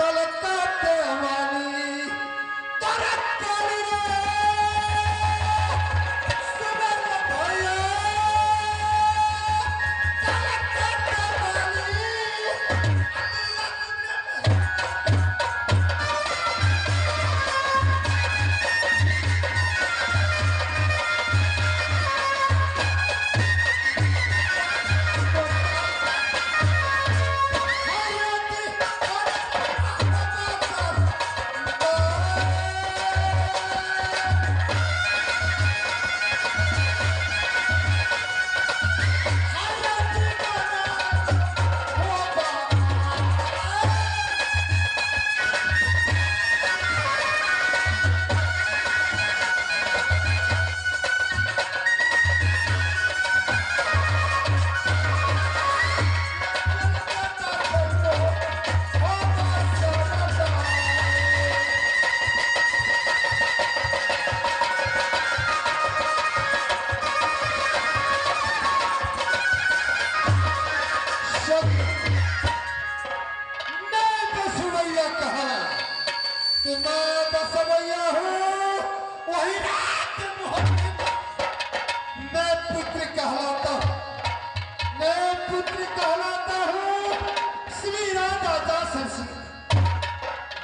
कलकत्ते वाली तरक्कली रे सुमन भैया कलकत्ते वाली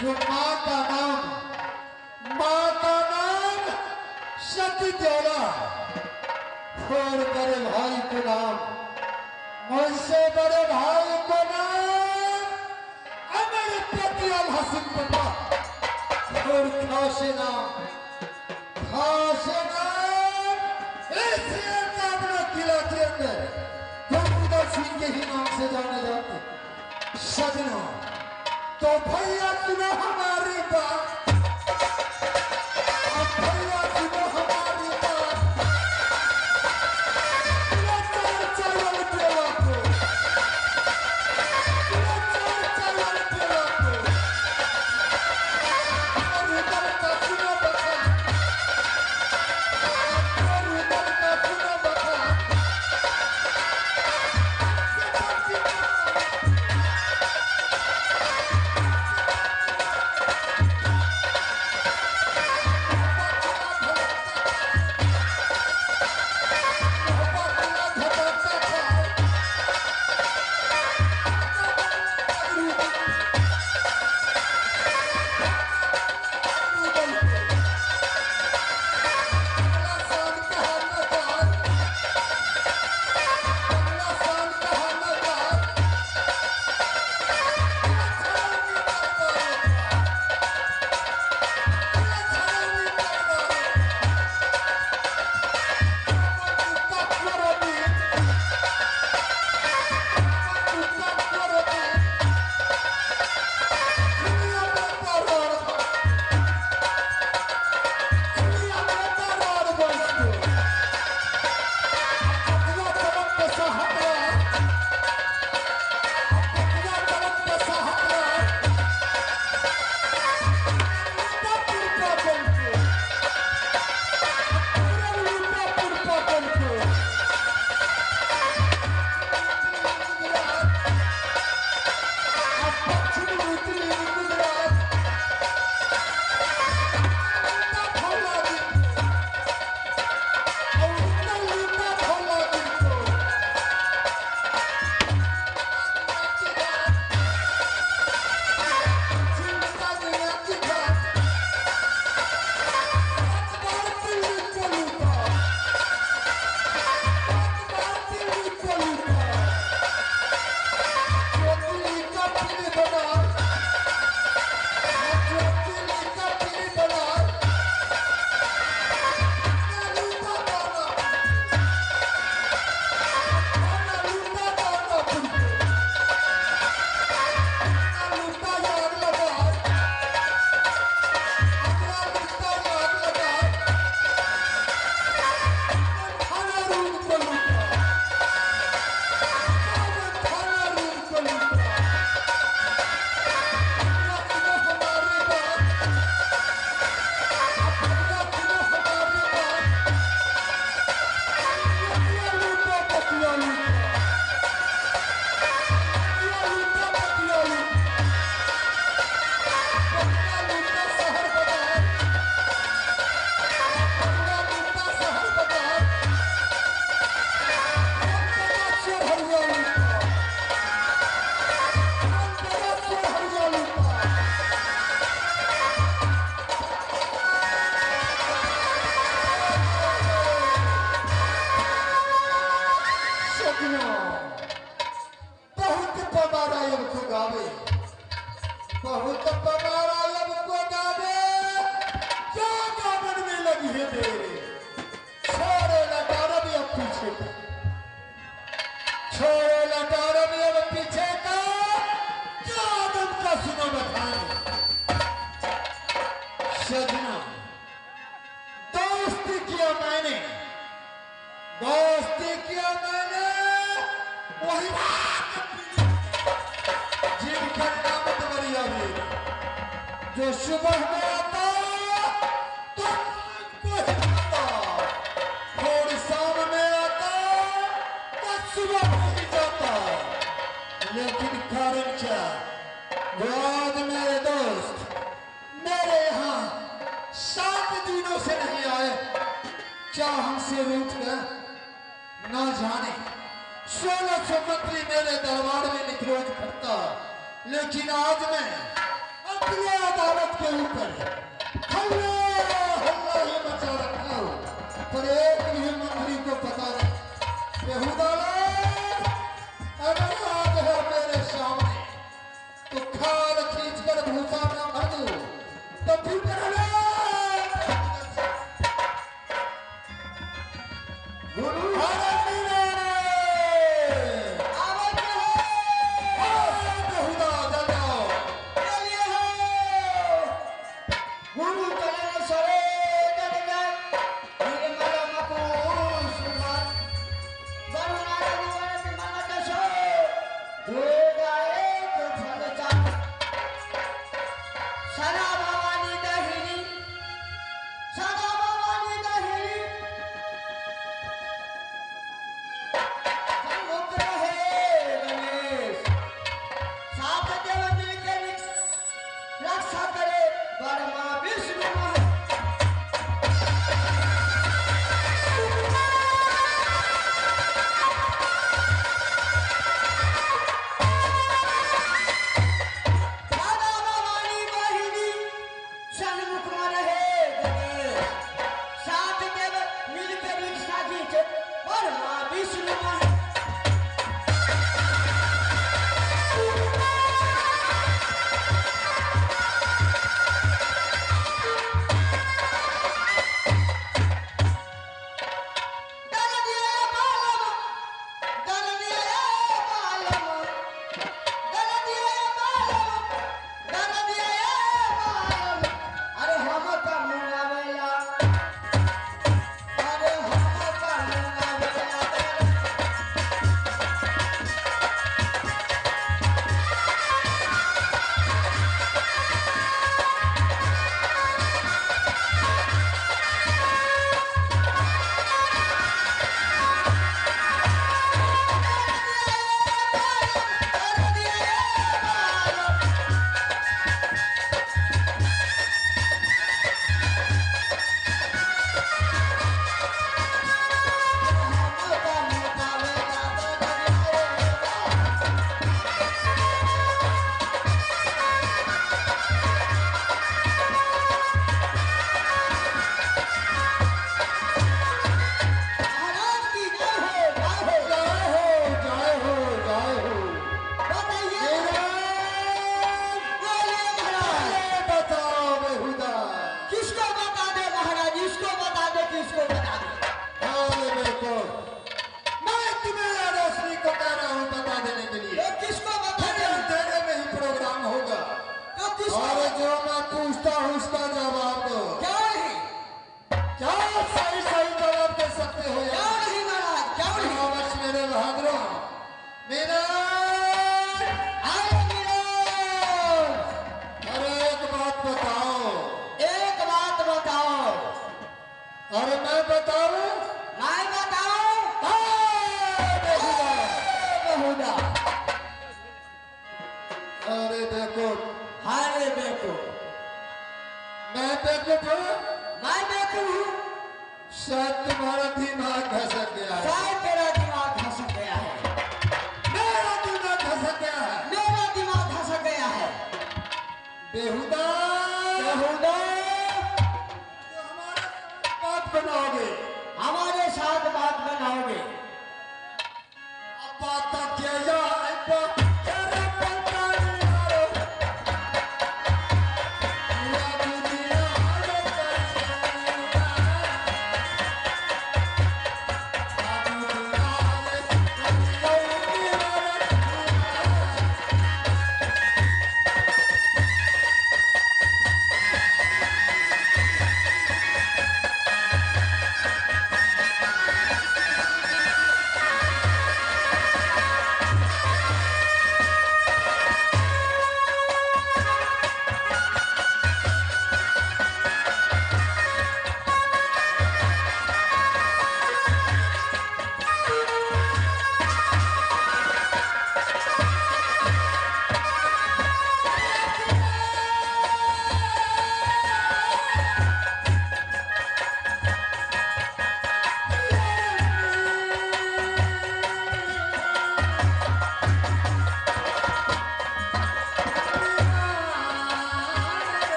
जो माँ का नाम सती जोड़ा और बड़े भाई को नाम मुझसे बड़े भाई को नाम अमर पति हसन पटा और खासे नाम इसलिए अपना किला के अंदर गंगा सिंह के ही नाम से जाने जाते सजना। तो भैया सुनो हमारी बात, भैया सुनो हमारी बात, चल पेला को, चल पेला को, और उधर का सुनो बता, और उधर का सुनो बता। बहुत पमारा लब को गावे क्या गावन में लगी है तेरे छोड़े लटारा भी अब पीछे का छोड़े लटारा भी अब पीछे का क्या आदम का सुनो बताने सजना दोस्ती किया मैंने वही जिनका नाम तुम्हारी अभी जो सुबह में आता तो को हिलाता थोड़ी शाम में आता तो सुबह में ही जाता लेकिन कारण क्या वो आज मेरे दोस्त मेरे यहाँ 7 दिनों से नहीं आए क्या हमसे रूठ गया न जाने 1600 मंत्री मेरे दरबार में निखरोध करता लेकिन आज मैं अपनी अदालत के ऊपर हल्ला हल्ला ही मचा रखा हूं पर एक भी मंत्री को पता नहीं बेहुदा अगर आज है मेरे सामने तो खाल खींच कर भूसा में भर दूं तो फिर शायद तुम्हारा दिमाग धसक गया है। शायद तेरा दिमाग धसक गया है। मेरा दिमाग धसक गया है। मेरा दिमाग धसक गया है। बेहुदा बेहुदा तो हमारे बात बनाओगे, हमारे साथ बात बनाओगे। अब बात क्या यार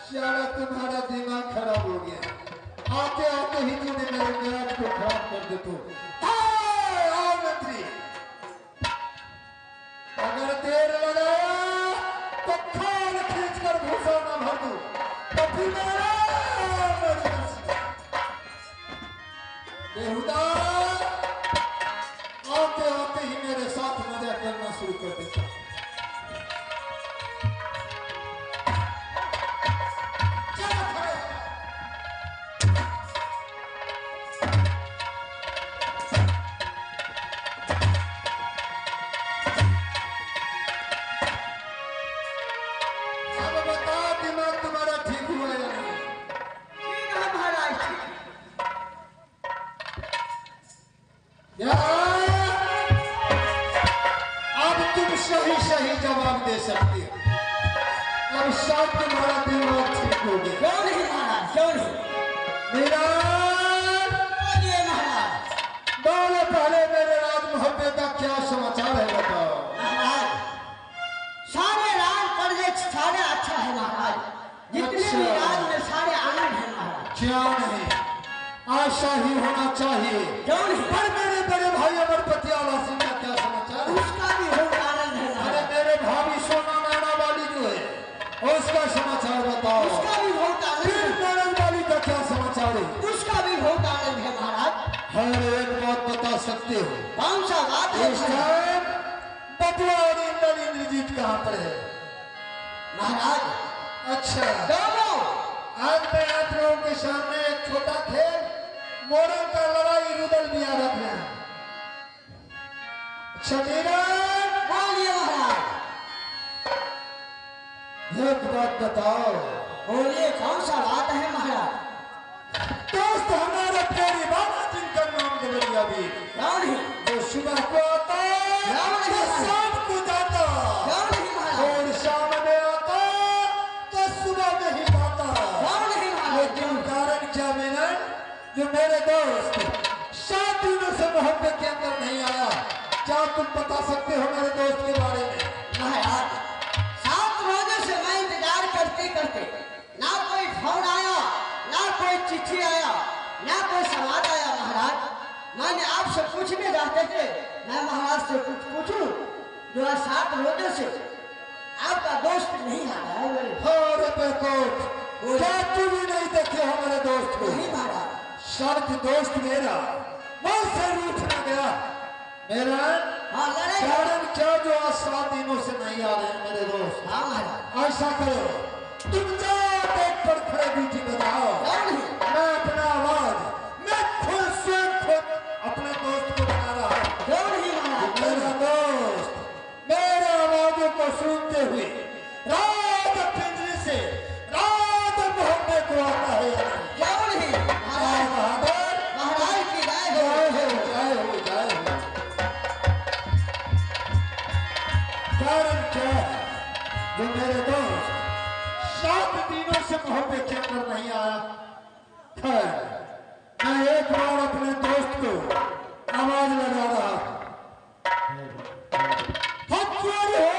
साला तुम्हारा दिमाग खराब हो गया। आते आते ही तूने मेरे मिजाज को खराब कर दे तो। आओ मंत्री, अगर देर लगाया तो खाल खींच कर भूसा न भर दूं, तो फिर मेरा बेहुदा आते आते ही मेरे साथ मजा करना शुरू कर देता। सही सही जवाब दे सकती हो। अब शायद तुम्हारा दिमाग ठीक हो गया। क्यों नहीं महाराज, क्यों नहीं? मेरा बोलिए महाराज। बोलो पहले मेरे राज मोहब्बत का क्या समाचार है बताओ। महाराज सारे राज प्रजे सारे अच्छा है महाराज, जितने भी राज में सारे आनंद है महाराज। क्या नहीं, आशा ही होना चाहिए। क्यों नहीं? पर मेरे बड़े भाई अमरपति आला सिंह का क्या समाचार है? उसका भी बहुत आनंद है अरे महाराज। मेरे भाभी सोना नाना वाली जो है उसका समाचार बताओ। उसका भी बहुत आनंद फिर है। नारद वाली का क्या समाचार है? उसका भी बहुत आनंद है महाराज। हर एक बात बता सकते हो। कौन सा बात है इस महाराज? टाइम बबुआ और इंद्रजीत कहाँ पर है? महाराज अच्छा, दोनों आज मैं आप लोगों के सामने एक छोटा खेल मोरंग का लड़ाई रुदल बिया रख रहे हैं। शमीरा, बोलिए महाराज। एक बात बताओ। बोलिए कौन सा बात है महाराज? दोस्त हमारा तेरी बाबा जिनका नाम गवरिया भी, क्यों नहीं? जो सुबह को आता तो शाम को जाता, क्यों नहीं महाराज? और शाम में आता तो सुबह में ही जाता। क्यों नहीं महाराज? लेकिन कारण क्या मेरा, जो मेरे दोस्त 7 दिनों से मोहब्बत के अंदर नहीं आया। क्या तुम बता सकते हो मेरे दोस्त के बारे में? महाराज 7 रोजों से मैं इंतजार करते करते ना कोई फोन आया, ना कोई चिट्ठी आया, ना कोई समाद आया महाराज। मैंने आपसे पूछने जाते थे, मैं महाराज से कुछ पूछूं जो 7 रोजों से आपका दोस्त नहीं आ रहा है मेरे। अरे बेकोट, क्या तुम भी नहीं देखे हो मेरे दोस्त को? नहीं महाराज। शर्त दोस्त मेरा मुझसे रूठ न गया। मेरा हाँ लड़ाई। कारण क्या जो आज 7 दिनों से नहीं आ रहे हैं मेरे दोस्त? हाँ महाराज। ऐसा करो, तुम जाओ डेट पर खड़े बीटी बजाओ। क्यों नहीं? मैं अपना आवाज मैं खुद से खुद अपने दोस्त को बता रहा हूँ। क्यों नहीं महाराज? मेरा दोस्त मेरे आवाजों को सुनते हुए रात पिंजरे से रात मोहब्बत को आता है या नहीं? क्यों नहीं महाराज? बहादुर, महाराज की राय जय हो। हो, जय हो, जय हो। कारण क्या है जो मेरे दोस्त 7 दिनों से मोहब्बत के अंदर नहीं आया? खैर, मैं एक बार अपने दोस्त को आवाज लगा रहा हूं। हथौड़ी है,